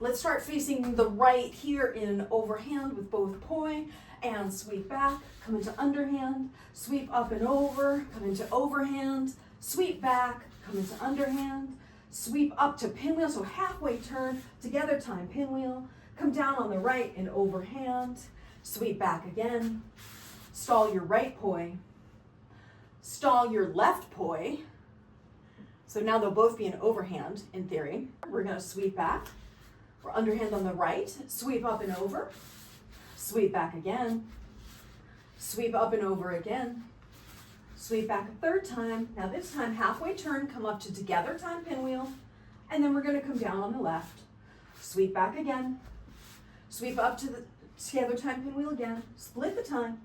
Let's start facing the right here in overhand with both poi, and sweep back, come into underhand, sweep up and over, come into overhand, sweep back, come into underhand, sweep up to pinwheel, so halfway turn, together time pinwheel, come down on the right in overhand, sweep back again, stall your right poi, stall your left poi. So now they'll both be in overhand in theory. We're gonna sweep back, we're underhand on the right, sweep up and over, sweep back again, sweep up and over again, sweep back a third time. Now this time, halfway turn, come up to together time pinwheel, and then we're gonna come down on the left, sweep back again, sweep up to the together time pinwheel again, split the time,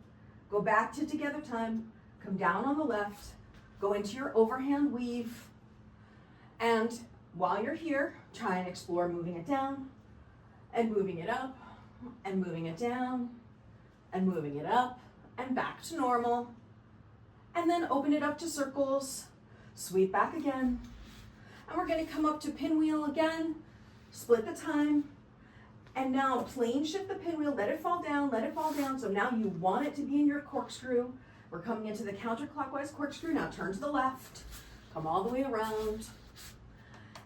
go back to together time, come down on the left, go into your overhand weave, and while you're here, try and explore moving it down, and moving it up, and moving it down, and moving it up, and back to normal. And then open it up to circles, sweep back again, and we're gonna come up to pinwheel again, split the time, and now plane shift the pinwheel, let it fall down, let it fall down. So now you want it to be in your corkscrew. We're coming into the counterclockwise corkscrew. Now turn to the left, come all the way around,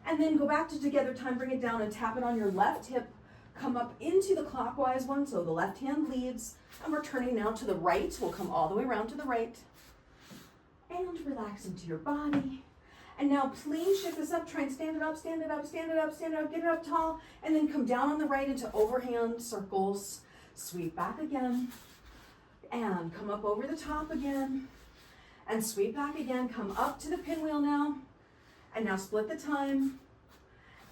and then go back to together time, bring it down and tap it on your left hip, come up into the clockwise one, so the left hand leads, and we're turning now to the right. We'll come all the way around to the right, and relax into your body. And now plane shift this up, try and stand it up, stand it up, stand it up, stand it up, get it up tall, and then come down on the right into overhand circles, sweep back again, and come up over the top again, and sweep back again, come up to the pinwheel now, and now split the time,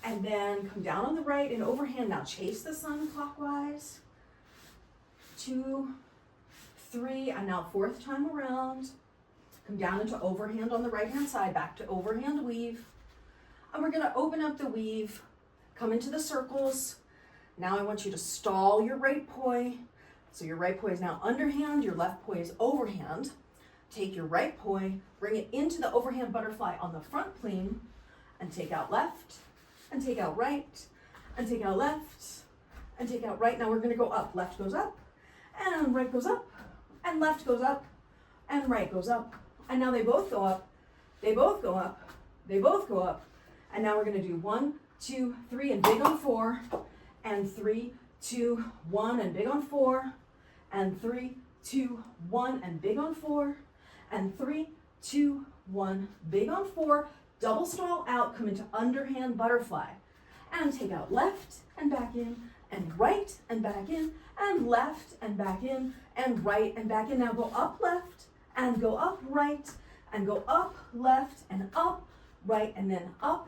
and then come down on the right in overhand. Now chase the sun clockwise, 2, 3, and now fourth time around. Come down into overhand on the right-hand side, back to overhand weave. And we're gonna open up the weave, come into the circles. Now I want you to stall your right poi. So your right poi is now underhand, your left poi is overhand. Take your right poi, bring it into the overhand butterfly on the front plane, and take out left, and take out right, and take out left, and take out right. Now we're gonna go up. Left goes up, and right goes up, and left goes up, and right goes up. And now they both go up, they both go up, they both go up. And now we're gonna do 1, 2, 3, and big on 4, and 3, 2, 1, and big on 4, and 3, 2, 1, and big on 4, and 3, 2, 1, big on 4, double stall out, come into underhand butterfly, and take out left and back in, and right and back in, and left and back in, and right and back in. Now go up left, and go up right, and go up left, and up right, and then up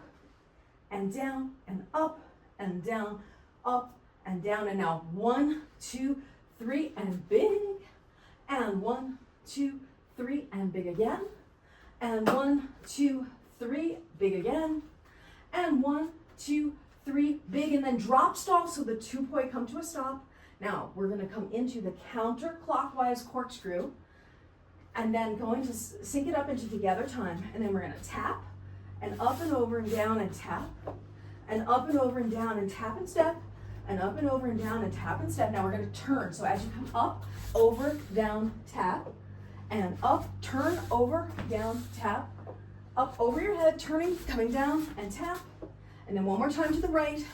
and down, and up and down, up and down. And now 1, 2, 3, and big, and 1, 2, 3, and big again, and 1, 2, 3, big again, and 1, 2, 3, big, and then drop stall, so the 2 poi come to a stop. Now we're gonna come into the counterclockwise corkscrew, and then going to sync it up into together time, and then we're gonna tap, and up and over and down and tap, and up and over and down and tap and step, and up and over and down and tap and step. Now we're gonna turn, so as you come up, over, down, tap, and up, turn, over, down, tap, up over your head, turning, coming down, and tap, and then one more time to the right,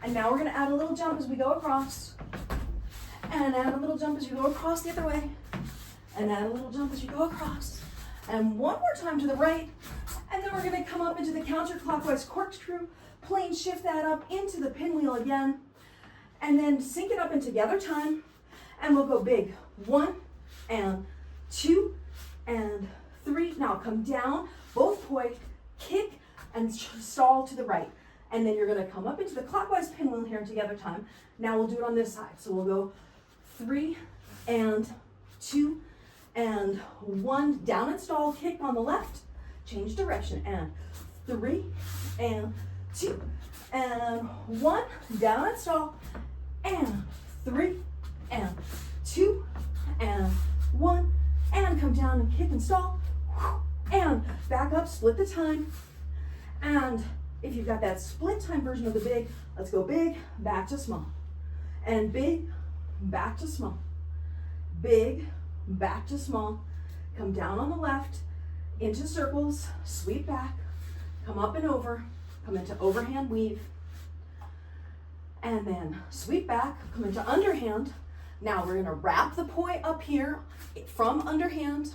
and now we're gonna add a little jump as we go across, and add a little jump as you go across the other way, and add a little jump as you go across, and one more time to the right, and then we're gonna come up into the counterclockwise corkscrew, plane shift that up into the pinwheel again, and then sync it up in together time, and we'll go big, 1, and 2, and 3. Now come down, both poi, kick, and stall to the right. And then you're gonna come up into the clockwise pinwheel here in together time. Now we'll do it on this side. So we'll go 3, and 2, and 1, down and stall, kick on the left, change direction, and 3, and 2, and 1, down and stall, and 3, and 2, and 1, and come down and kick and stall, and back up, split the time, and If you've got that split time version of the big, let's go big, back to small. And big, back to small. Big, back to small. Come down on the left, into circles, sweep back, come up and over, come into overhand weave, and then sweep back, come into underhand. Now we're gonna wrap the poi up here from underhand,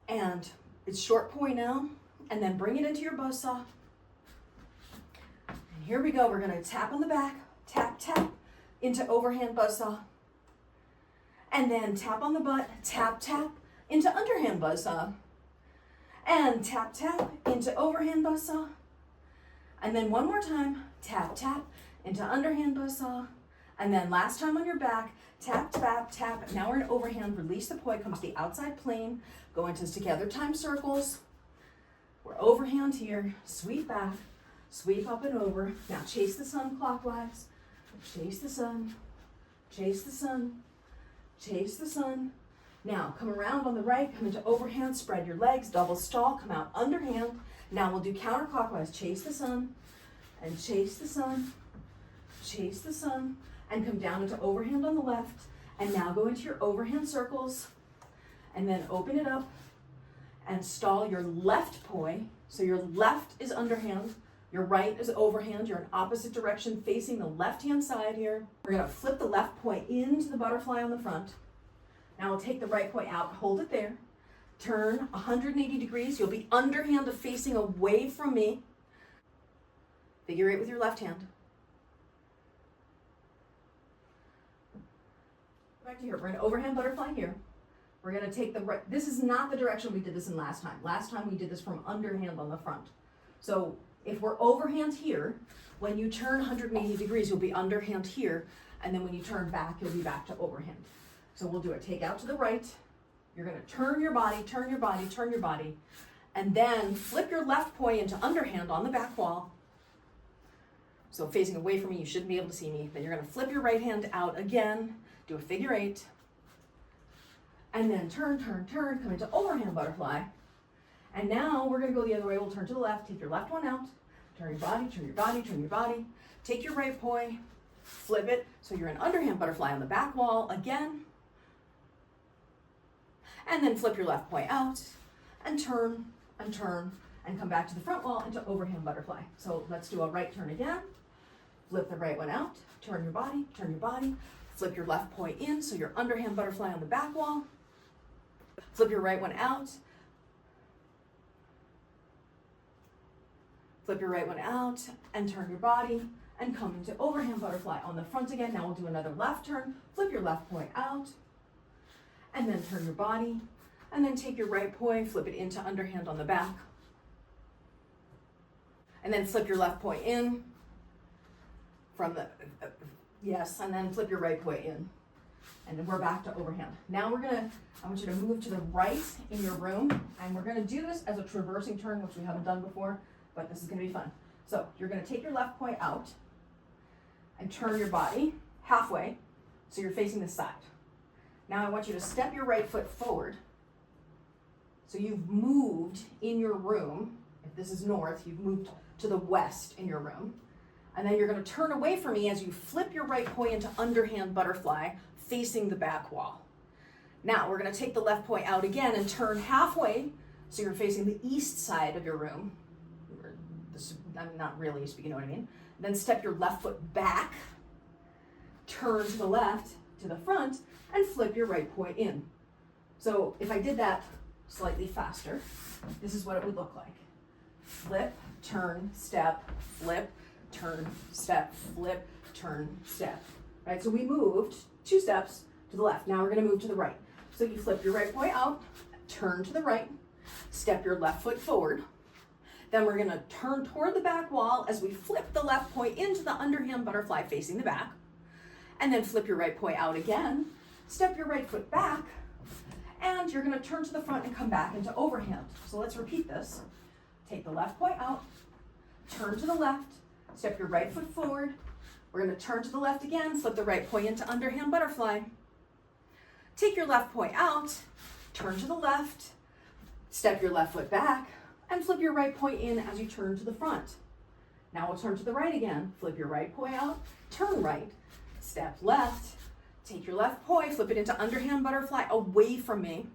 and it's short poi now, and then bring it into your buzzsaw. And here we go, we're gonna tap on the back, tap, tap, into overhand buzzsaw, and then tap on the butt, tap, tap, into underhand buzzsaw, and tap, tap, into overhand buzzsaw, and then one more time, tap, tap, into underhand buzzsaw, and then last time on your back, tap, tap, tap. Now we're in overhand, release the poi, come to the outside plane, go into together time circles. We're overhand here, sweep back, sweep up and over. Now chase the sun clockwise, chase the sun, chase the sun, chase the sun. Now come around on the right, come into overhand, spread your legs, double stall, come out underhand. Now we'll do counterclockwise, chase the sun, and chase the sun, chase the sun, and come down into overhand on the left. And now go into your overhand circles, and then open it up, and stall your left poi. So your left is underhand, your right is overhand. You're in opposite direction facing the left-hand side here. We're gonna flip the left poi into the butterfly on the front. Now we'll take the right poi out, hold it there. Turn 180 degrees. You'll be underhand of facing away from me. Figure 8 with your left hand. Back to here. We're in overhand butterfly here. We're going to take the right. This is not the direction we did this in last time. Last time we did this from underhand on the front. So if we're overhand here, when you turn 180 degrees, you'll be underhand here. And then when you turn back, you'll be back to overhand. So we'll do a take out to the right. You're going to turn your body, turn your body, turn your body, and then flip your left poi into underhand on the back wall. So facing away from me, you shouldn't be able to see me. Then you're going to flip your right hand out again, do a figure 8, and then turn, turn, turn, come into overhand butterfly. And now we're going to go the other way. We'll turn to the left, take your left one out, turn your body, turn your body, turn your body, take your right poi, flip it, so you're in underhand butterfly on the back wall again. And then flip your left poi out, and turn, and turn, and come back to the front wall into overhand butterfly. So let's do a right turn again. Flip the right one out, turn your body, flip your left poi in, so you're underhand butterfly on the back wall. Flip your right one out. Flip your right one out, and turn your body, and come into overhand butterfly on the front again. Now we'll do another left turn, flip your left poi out, and then turn your body, and then take your right poi, flip it into underhand on the back, and then flip your left poi in from the, yes, and then flip your right poi in, and then we're back to overhand. Now I want you to move to the right in your room, and we're gonna do this as a traversing turn, which we haven't done before, but this is gonna be fun. So you're gonna take your left poi out, and turn your body halfway, so you're facing this side. Now I want you to step your right foot forward. So you've moved in your room. If this is north, you've moved to the west in your room. And then you're going to turn away from me as you flip your right poi into underhand butterfly, facing the back wall. Now we're going to take the left poi out again and turn halfway, so you're facing the east side of your room. I'm not really, but you know what I mean. Then step your left foot back, turn to the left, to the front, and flip your right poi in. So if I did that slightly faster, this is what it would look like. Flip, turn, step, flip, turn, step, flip, turn, step. Right, so we moved 2 steps to the left. Now we're gonna move to the right. So you flip your right poi out, turn to the right, step your left foot forward. Then we're gonna turn toward the back wall as we flip the left poi into the underhand butterfly facing the back. And then flip your right poi out again, step your right foot back, and you're gonna turn to the front and come back into overhand. So let's repeat this. Take the left poi out, turn to the left, step your right foot forward. We're gonna turn to the left again, flip the right poi into underhand butterfly. Take your left poi out, turn to the left, step your left foot back, and flip your right poi in as you turn to the front. Now we'll turn to the right again. Flip your right poi out, turn right, step left, take your left poi, flip it into underhand butterfly away from me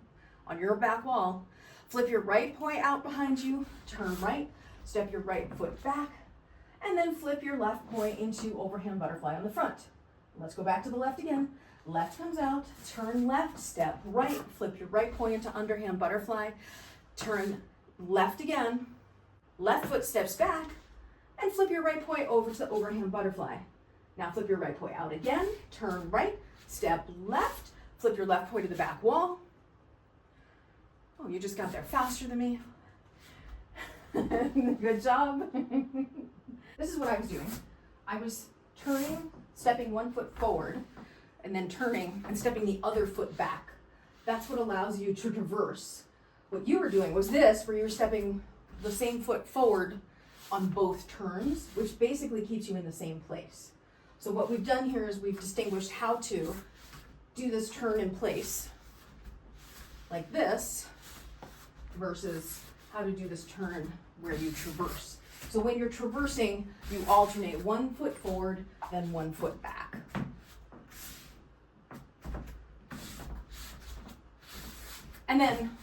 on your back wall. Flip your right poi out behind you, turn right, step your right foot back, and then flip your left poi into overhand butterfly on the front. Let's go back to the left again. Left comes out, turn left, step right, flip your right poi into underhand butterfly, turn left again, left foot steps back, and flip your right poi over to the overhand butterfly. Now flip your right poi out again, turn right, step left, flip your left poi to the back wall. Oh, you just got there faster than me. Good job. This is what I was doing. I was turning, stepping one foot forward, and then turning and stepping the other foot back. That's what allows you to traverse. What you were doing was this, where you were stepping the same foot forward on both turns, which basically keeps you in the same place. So what we've done here is we've distinguished how to do this turn in place like this versus how to do this turn where you traverse. So when you're traversing, you alternate one foot forward, then one foot back. And then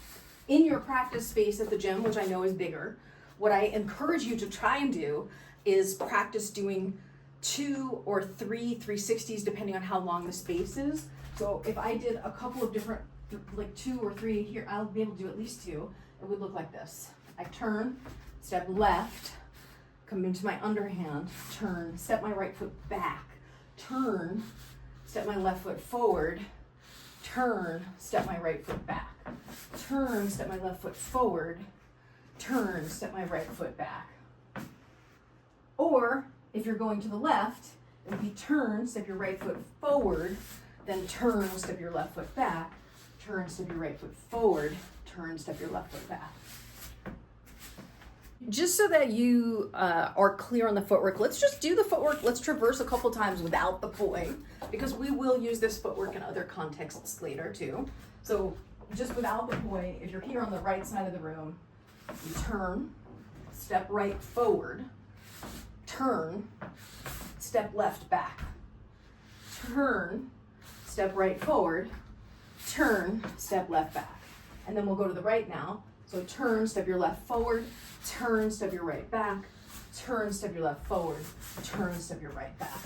in your practice space at the gym, which I know is bigger, what I encourage you to try and do is practice doing 2 or 3 360s depending on how long the space is. So if I did a couple of different, like 2 or 3 here, I'll be able to do at least 2. It would look like this. I turn, step left, come into my underhand, turn, step my right foot back, turn, step my left foot forward, turn, step my right foot back, turn, step my left foot forward, turn, step my right foot back. Or if you're going to the left, it would be turn, step your right foot forward, then turn, step your left foot back, turn, step your right foot forward, turn, step your left foot back. Just so that you are clear on the footwork, let's just do the footwork. Let's traverse a couple times without the poi, because we will use this footwork in other contexts later too. So just without the poi, if you're here on the right side of the room, you turn, step right forward, turn, step left back, turn, step right forward, turn, step left back. And then we'll go to the right now. So turn, step your left forward, turn, step your right back, turn, step your left forward, turn, step your right back.